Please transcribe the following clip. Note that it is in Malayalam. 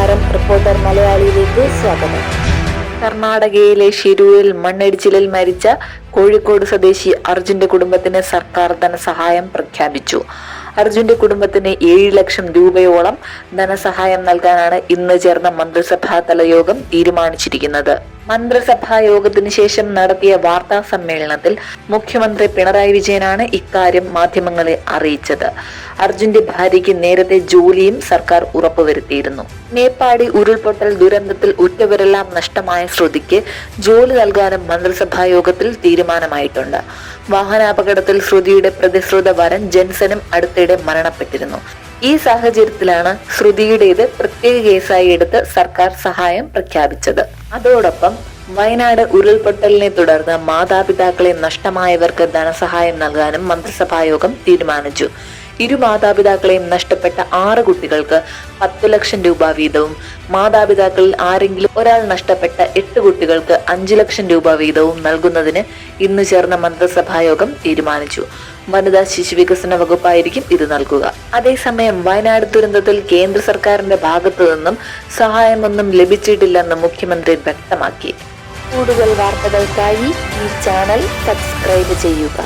നമസ്കാരം, റിപ്പോർട്ടർ മലയാളിയിലേക്ക് സ്വാഗതം. കർണാടകയിലെ ഷിരൂരിൽ മണ്ണിടിച്ചിലിൽ മരിച്ച കോഴിക്കോട് സ്വദേശി അർജുന്റെ കുടുംബത്തിന് സർക്കാർ ധനസഹായം പ്രഖ്യാപിച്ചു. അർജുന്റെ കുടുംബത്തിന് 7 ലക്ഷം രൂപയോളം ധനസഹായം നൽകാനാണ് ഇന്ന് ചേർന്ന മന്ത്രിസഭാതല യോഗം തീരുമാനിച്ചിരിക്കുന്നത്. മന്ത്രിസഭാ യോഗത്തിന് ശേഷം നടത്തിയ വാർത്താ സമ്മേളനത്തിൽ മുഖ്യമന്ത്രി പിണറായി വിജയനാണ് ഇക്കാര്യം മാധ്യമങ്ങളെ അറിയിച്ചത്. അർജുന്റെ ഭാര്യയ്ക്ക് നേരത്തെ ജോലിയും സർക്കാർ ഉറപ്പുവരുത്തിയിരുന്നു. മേപ്പാടി ഉരുൾപൊട്ടൽ ദുരന്തത്തിൽ ഉറ്റവരെല്ലാം നഷ്ടമായ ശ്രുതിക്ക് ജോലി നൽകാനും മന്ത്രിസഭാ യോഗത്തിൽ തീരുമാനമായിട്ടുണ്ട്. വാഹനാപകടത്തിൽ ശ്രുതിയുടെ പ്രതിശ്രുത വരൻ ജെൻസനും അടുത്തിടെ മരണപ്പെട്ടിരുന്നു. ഈ സാഹചര്യത്തിലാണ് ശ്രുതിയുടേത് പ്രത്യേക കേസായി എടുത്ത് സർക്കാർ സഹായം പ്രഖ്യാപിച്ചത്. അതോടൊപ്പം വയനാട് ഉരുൾപൊട്ടലിനെ തുടർന്ന് മാതാപിതാക്കളെ നഷ്ടമായവർക്ക് ധനസഹായം നൽകാനും മന്ത്രിസഭായോഗം തീരുമാനിച്ചു. ഇരു മാതാപിതാക്കളെയും നഷ്ടപ്പെട്ട 6 കുട്ടികൾക്ക് 10 ലക്ഷം രൂപ വീതവും മാതാപിതാക്കളിൽ ആരെങ്കിലും ഒരാൾ നഷ്ടപ്പെട്ട 8 കുട്ടികൾക്ക് 5 ലക്ഷം രൂപ വീതവും നൽകുന്നതിന് ഇന്ന് ചേർന്ന മന്ത്രിസഭായോഗം തീരുമാനിച്ചു. വനിതാ ശിശുവികസന വകുപ്പായിരിക്കും ഇത് നൽകുക. അതേസമയം വയനാട് ദുരന്തത്തിൽ കേന്ദ്ര സർക്കാരിന്റെ ഭാഗത്തു നിന്നും സഹായമൊന്നും ലഭിച്ചിട്ടില്ലെന്ന് മുഖ്യമന്ത്രി വ്യക്തമാക്കി. കൂടുതൽ വാർത്തകൾക്കായി ഈ ചാനൽ സബ്സ്ക്രൈബ് ചെയ്യുക.